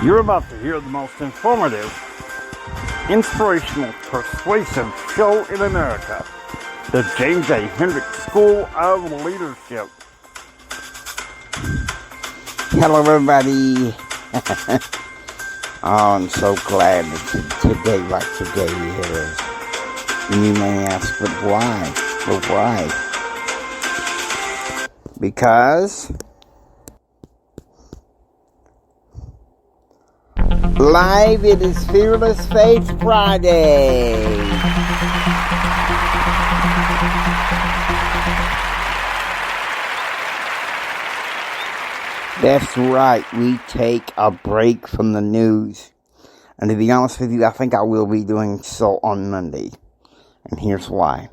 You're about to hear the most informative, inspirational, persuasive show in America, the James A. Hendricks School of Leadership. Hello, everybody. I'm so glad that today, like today, it is. And you may ask, but why? But why? Because live, it is Fearless Faith Friday. That's right, we take a break from the news. And to be honest with you, I think I will be doing so on Monday. And here's why.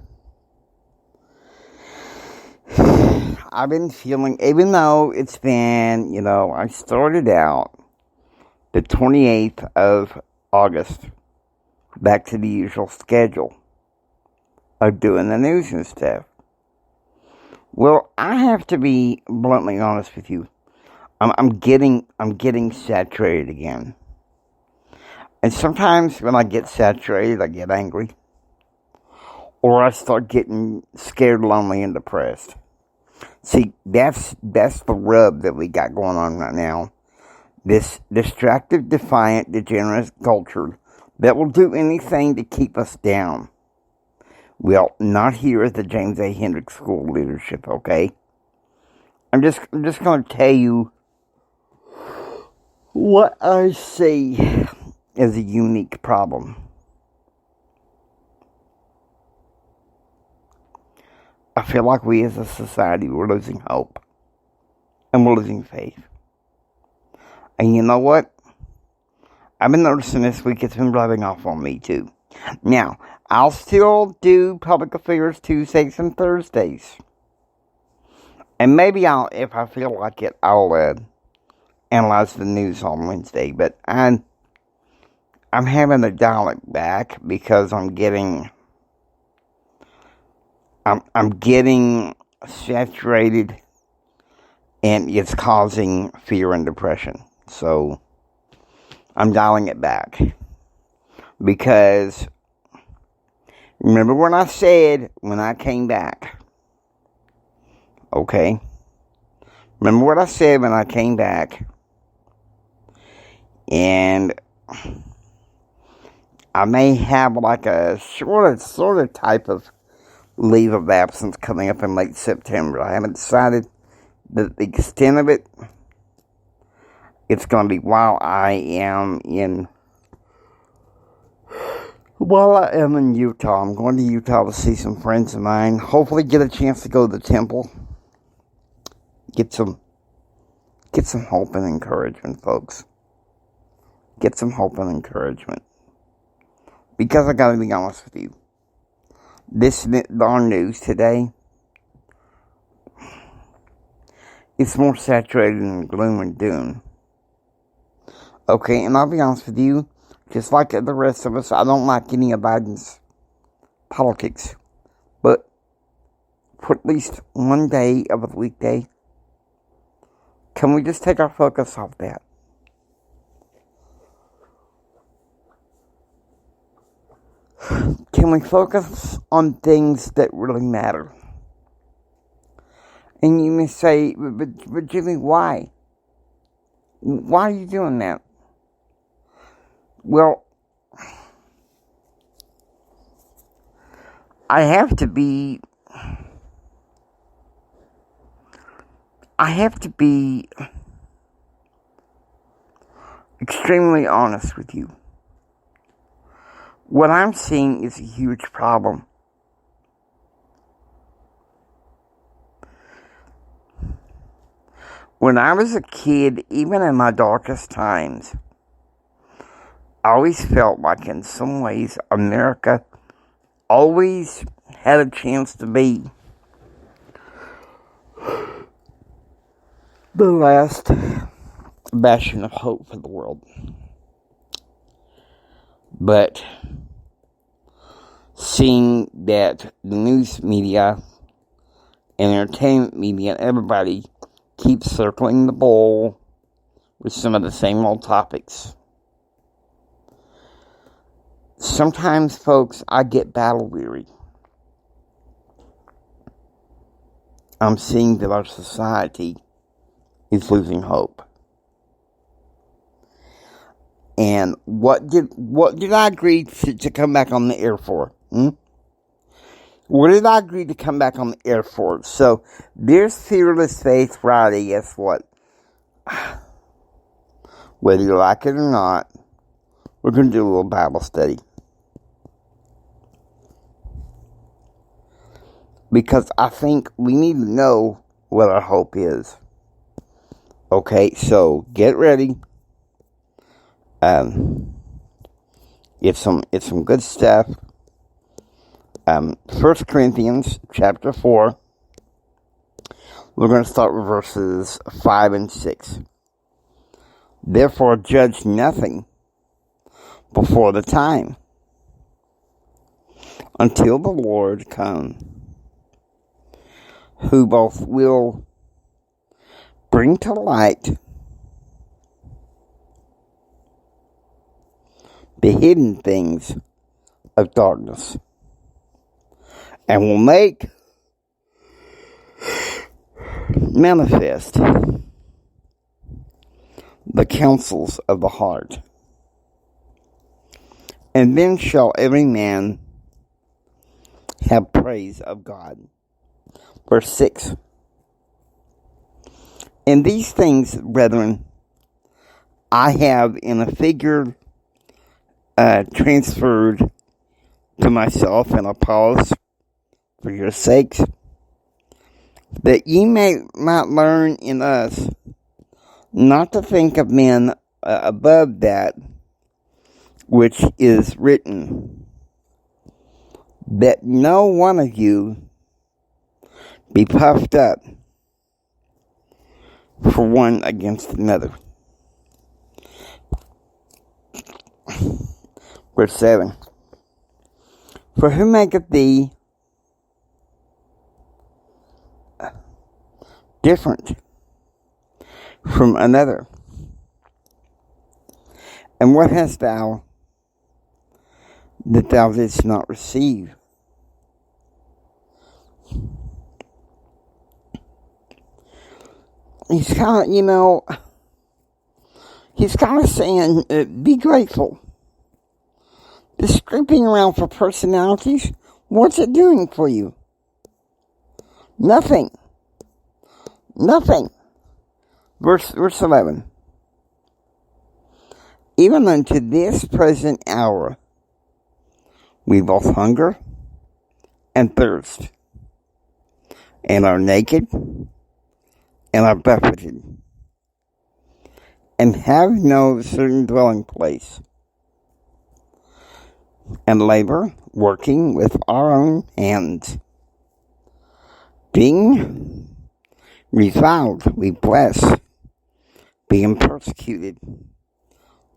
I've been feeling, even though it's been, I started out the 28th of August, back to the usual schedule of doing the news and stuff. Well, I have to be bluntly honest with you. I'm getting saturated again. And sometimes when I get saturated, I get angry. Or I start getting scared, lonely, and depressed. See, that's the rub that we got going on right now. This distracted, defiant, degenerate culture that will do anything to keep us down. Well, not here at the James A. Hendricks School of Leadership, okay? I'm just going to tell you what I see as a unique problem. I feel like we as a society, we're losing hope. And we're losing faith. And you know what? I've been noticing this week it's been rubbing off on me too. Now, I'll still do public affairs Tuesdays and Thursdays. And maybe if I feel like it, I'll analyze the news on Wednesday. But I'm having to dial it back because I'm getting saturated, and it's causing fear and depression. So I'm dialing it back because remember what I said when I came back. Okay? Remember what I said when I came back. And I may have like a sort of type of leave of absence coming up in late September. I haven't decided the extent of it. It's going to be while I am in Utah. I'm going to Utah to see some friends of mine. Hopefully get a chance to go to the temple. Get some hope and encouragement, folks. Get some hope and encouragement. Because I got to be honest with you. This darn news today, it's more saturated in gloom and doom. Okay, and I'll be honest with you, just like the rest of us, I don't like any of Biden's politics. But for at least one day of a weekday, can we just take our focus off that? Can we focus on things that really matter? And you may say, but Jimmy, why? Why are you doing that? Well, I have to be extremely honest with you. What I'm seeing is a huge problem. When I was a kid, even in my darkest times, I always felt like in some ways America always had a chance to be the last bastion of hope for the world. But seeing that the news media and entertainment media, everybody keeps circling the bowl, with some of the same old topics. Sometimes, folks, I get battle weary. I'm seeing that our society is losing hope. And what did I agree to come back on the air for? What did I agree to come back on the air for? So, there's Fearless Faith Friday, guess what? Whether you like it or not, we're going to do a little Bible study. Because I think we need to know what our hope is. Okay, so get ready. It's some good stuff. 1 Corinthians chapter 4. We're going to start with verses 5 and 6. Therefore judge nothing before the time, until the Lord come, who both will bring to light the hidden things of darkness, and will make manifest the counsels of the heart. And then shall every man have praise of God. Verse 6. And these things, brethren, I have in a figure transferred to myself and Apollos for your sakes, that ye might learn in us not to think of men above that which is written, that no one of you be puffed up for one against another. Verse 7. For who maketh thee different from another? And what hast thou that thou didst not receive? He's kind of, he's kind of saying, be grateful. This scraping around for personalities, what's it doing for you? Nothing. Nothing. Verse 11. Even unto this present hour, we both hunger and thirst, and are naked, and are buffeted, and have no certain dwelling place, and labor, working with our own hands. Being reviled, we bless. Being persecuted,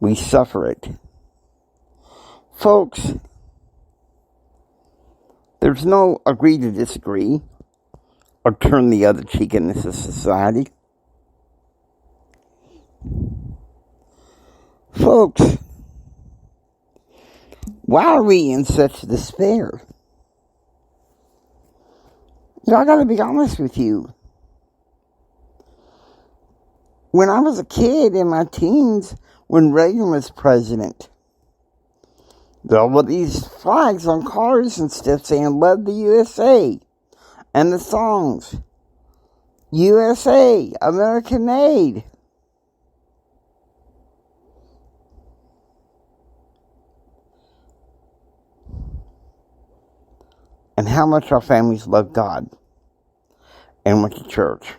we suffer it. Folks, there's no agree to disagree or turn the other cheek in this society. Folks, why are we in such despair? I gotta be honest with you. When I was a kid in my teens, when Reagan was president, there were these flags on cars and stuff saying, "Love the USA." And the songs, USA, American made. And how much our families love God and went to church.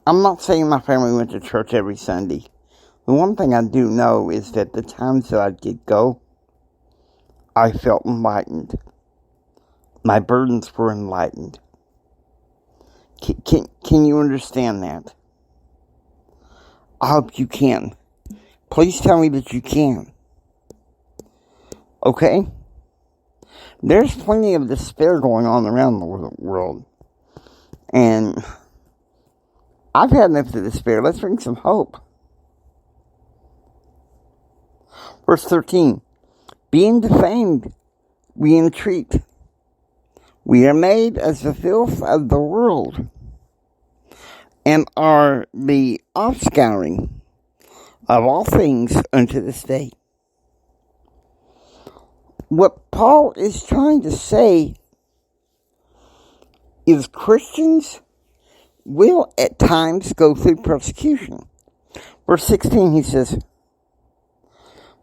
I'm not saying my family went to church every Sunday. The one thing I do know is that the times that I did go, I felt enlightened. My burdens were enlightened. Can you understand that? I hope you can. Please tell me that you can. Okay? There's plenty of despair going on around the world. And I've had enough of despair. Let's bring some hope. Verse 13. Being defamed, we entreat. We are made as the filth of the world, and are the offscouring of all things unto this day. What Paul is trying to say is Christians will at times go through persecution. Verse 16, he says,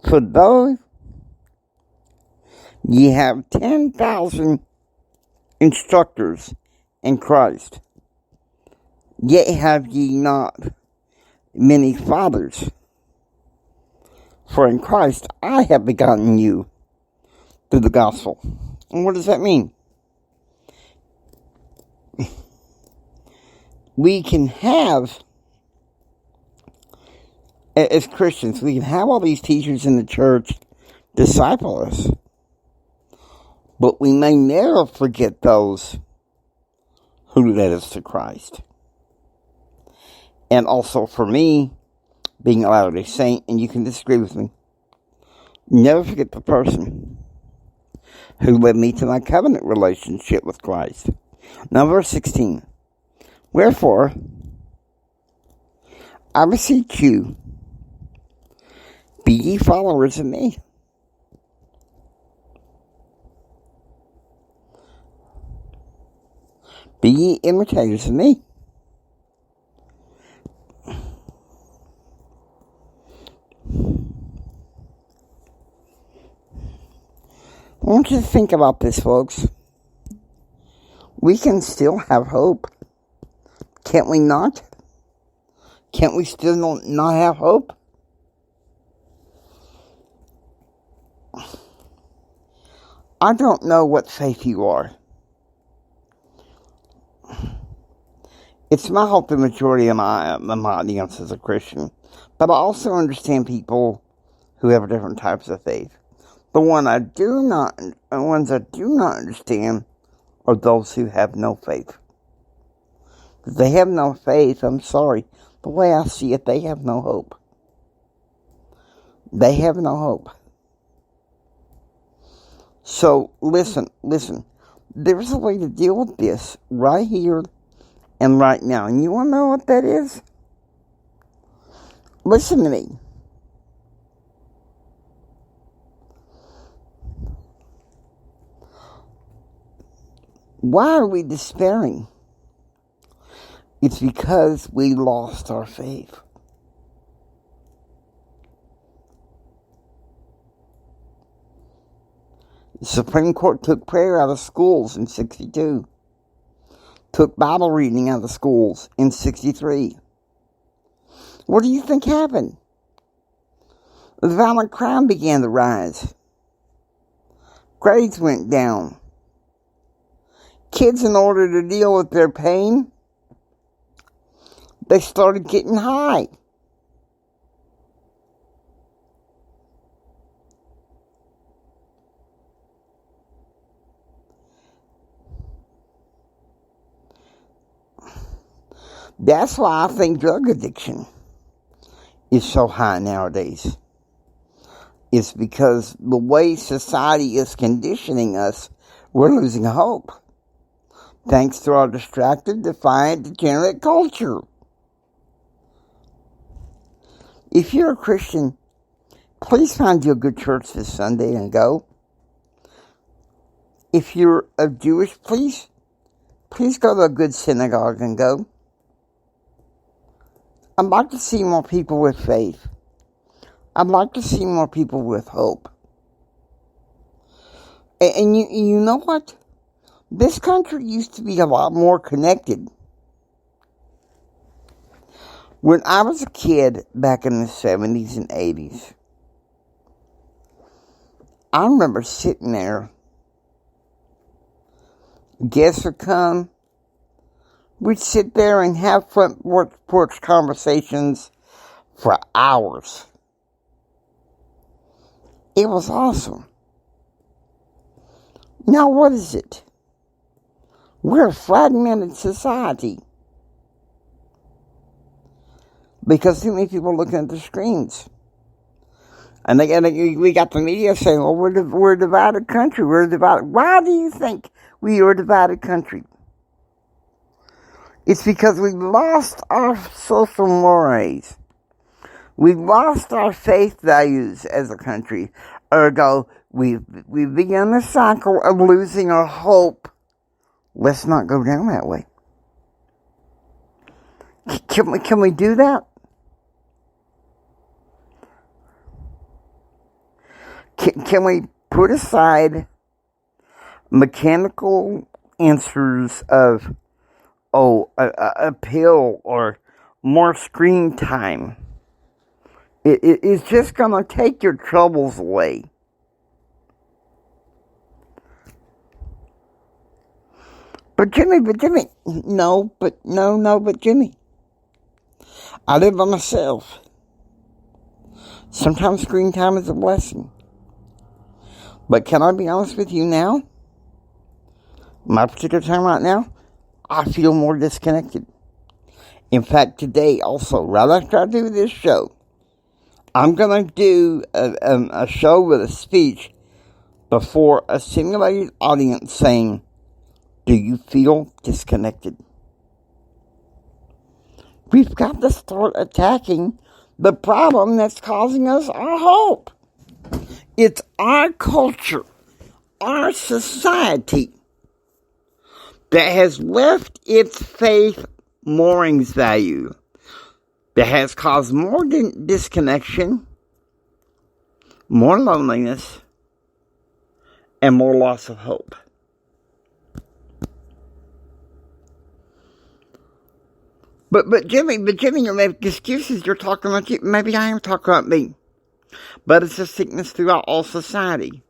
For though ye have 10,000 instructors in Christ, yet have ye not many fathers. For in Christ I have begotten you through the gospel. And what does that mean? We can have, as Christians, we can have all these teachers in the church disciple us. But we may never forget those who led us to Christ. And also for me, being a Latter-day Saint, and you can disagree with me, never forget the person who led me to my covenant relationship with Christ. Now verse 16. Wherefore, I beseech you, be ye followers of me. Be ye imitators of me. I want you to think about this, folks. We can still have hope. Can't we not? Can't we still not have hope? I don't know what faith you are. It's my hope the majority of my audience is a Christian. But I also understand people who have different types of faith. The ones I do not understand are those who have no faith. If they have no faith, I'm sorry. The way I see it, they have no hope. They have no hope. So, listen. There's a way to deal with this right here and right now. And you want to know what that is? Listen to me. Why are we despairing? It's because we lost our faith. The Supreme Court took prayer out of schools in 62. Took Bible reading out of schools in 63. What do you think happened? The violent crime began to rise. Grades went down. Kids, in order to deal with their pain, they started getting high. That's why I think drug addiction is so high nowadays. It's because the way society is conditioning us, we're losing hope. Thanks to our distracted, defiant, degenerate culture. If you're a Christian, please find you a good church this Sunday and go. If you're a Jewish, please go to a good synagogue and go. I'd like to see more people with faith. I'd like to see more people with hope. And you know what? This country used to be a lot more connected. When I was a kid back in the 70s and 80s, I remember sitting there. Guests would come. We'd sit there and have front porch conversations for hours. It was awesome. Now what is it? We're a fragmented society. because too many people are looking at the screens. And we got the media saying, well, we're a divided country. We're divided. Why do you think we are a divided country? It's because we've lost our social mores. We've lost our faith values as a country. Ergo, we've begun the cycle of losing our hope. Let's not go down that way. Can we do that? Can we put aside mechanical answers of, a pill or more screen time? It's just going to take your troubles away. But Jimmy, no, Jimmy. I live by myself. Sometimes screen time is a blessing. But can I be honest with you now? My particular time right now, I feel more disconnected. In fact, today also, right after I do this show, I'm going to do a show with a speech before a simulated audience saying, do you feel disconnected? We've got to start attacking the problem that's causing us our hope. It's our culture, our society, that has left its faith moorings value, that has caused more disconnection, more loneliness, and more loss of hope. But Jimmy, you're making excuses. You're talking about you. Maybe I am talking about me. But it's a sickness throughout all society.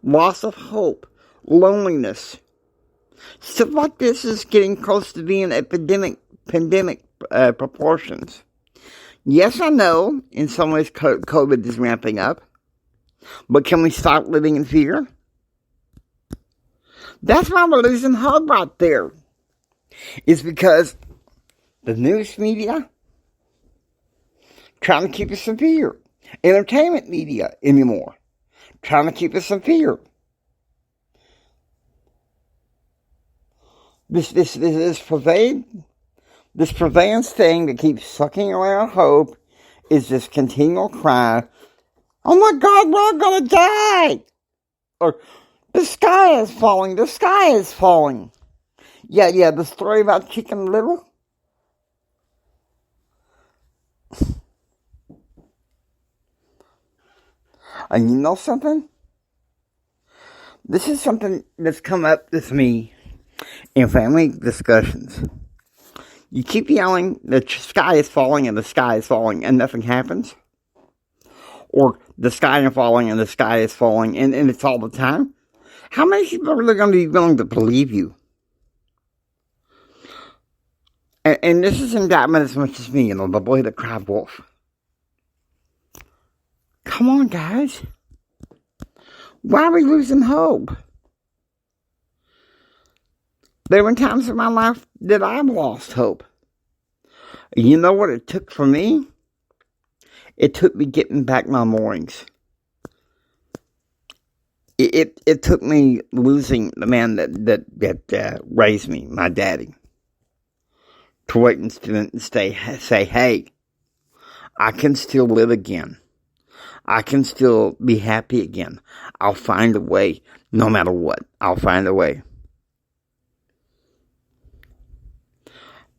Loss of hope, loneliness. Stuff like this is getting close to being pandemic proportions. Yes, I know, in some ways COVID is ramping up. But can we stop living in fear? That's why we're losing hope right there. It's because the news media trying to keep us in fear. Entertainment media anymore trying to keep us in fear. This purveyance thing that keeps sucking away our hope is this continual cry, oh my God, we're all gonna die! Or, the sky is falling, the sky is falling. Yeah, the story about Chicken Little. And you know something? This is something that's come up with me in family discussions. You keep yelling, the sky is falling and the sky is falling and nothing happens. Or the sky is falling and the sky is falling and it's all the time. How many people are really going to be willing to believe you? And this is indictment as much as me, the boy that cried wolf. Come on, guys. Why are we losing hope? There were times in my life that I've lost hope. You know what it took for me? It took me getting back my moorings. It took me losing the man that raised me, my daddy, to wait and say, hey, I can still live again. I can still be happy again. I'll find a way, no matter what. I'll find a way.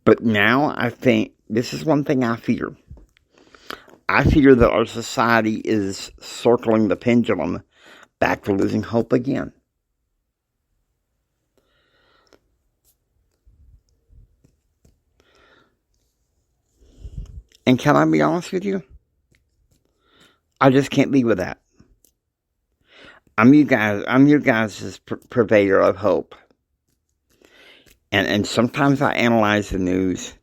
But now I think, this is one thing I fear. I fear that our society is circling the pendulum back to losing hope again. And can I be honest with you? I just can't be with that. I'm your guys' purveyor of hope. And sometimes I analyze the news.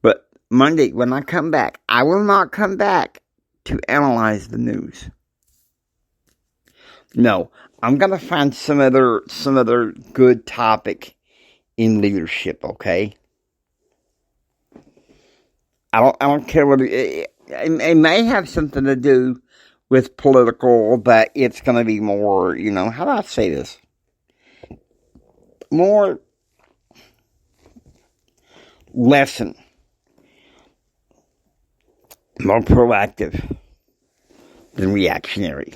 But Monday, when I come back, I will not come back to analyze the news. No, I'm going to find some other good topic in leadership, okay? I don't care what it may have something to do with political, but it's going to be more, how do I say this? More lesson, more proactive than reactionary.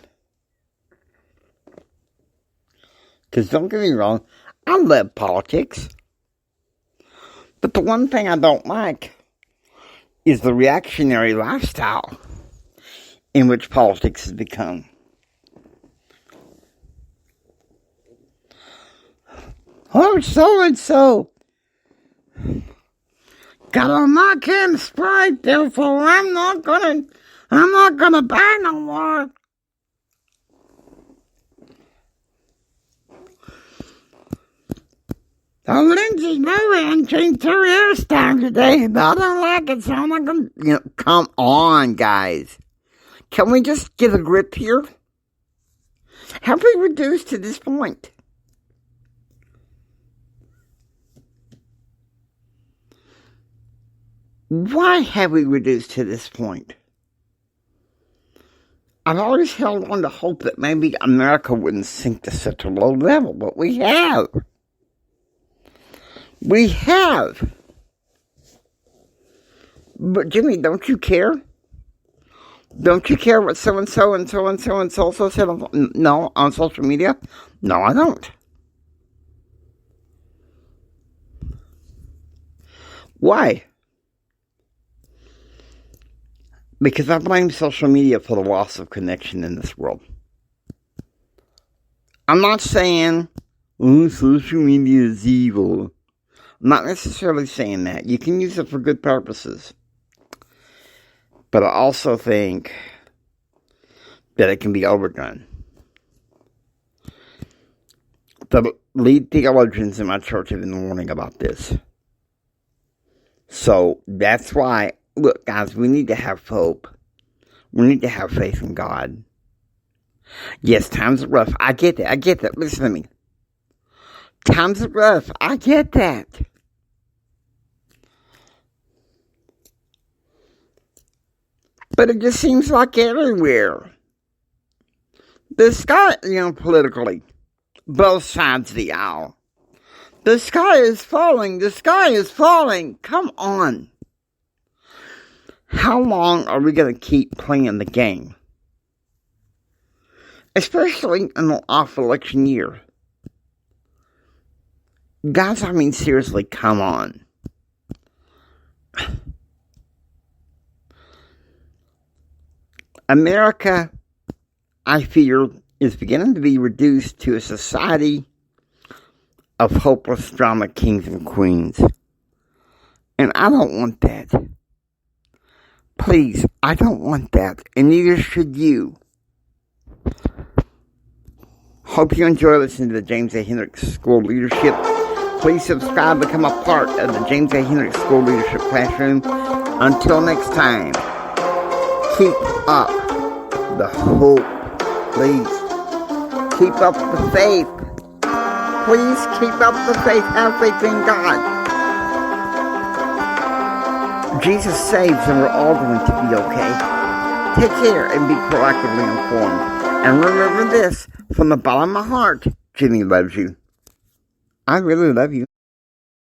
Because don't get me wrong, I love politics. But the one thing I don't like is the reactionary lifestyle in which politics has become. Oh, so-and-so got on my can of Sprite, therefore I'm not gonna buy no more. Oh, Lindsay Lohan changed her hairstyle today, but I don't like it, so I'm not gonna, come on, guys. Can we just get a grip here? Have we reduced to this point? Why have we reduced to this point? I've always held on to hope that maybe America wouldn't sink to such a low level, but we have. We have. But Jimmy, don't you care? Don't you care what so-and-so and so-and-so and so-and-so said on social media? No, I don't. Why? Because I blame social media for the loss of connection in this world. I'm not saying, social media is evil. I'm not necessarily saying that. You can use it for good purposes. But I also think that it can be overdone. The lead theologians in my church have been warning about this. So that's why, look, guys, we need to have hope. We need to have faith in God. Yes, times are rough. I get that. Listen to me. Times are rough. I get that. But it just seems like everywhere. The sky, politically, both sides of the aisle. The sky is falling. The sky is falling. Come on. How long are we going to keep playing the game? Especially in the off-election year. Guys, I mean, seriously, come on. America, I fear, is beginning to be reduced to a society of hopeless drama kings and queens. And I don't want that. Please, I don't want that. And neither should you. Hope you enjoy listening to the James A. Hendricks School of Leadership. Please subscribe, become a part of the James A. Hendricks School of Leadership Classroom. Until next time, keep up the hope, please. Keep up the faith. Please keep up the faith. Have faith in God. Jesus saves and we're all going to be okay. Take care and be proactively informed. And remember this, from the bottom of my heart, Jimmy loves you. I really love you.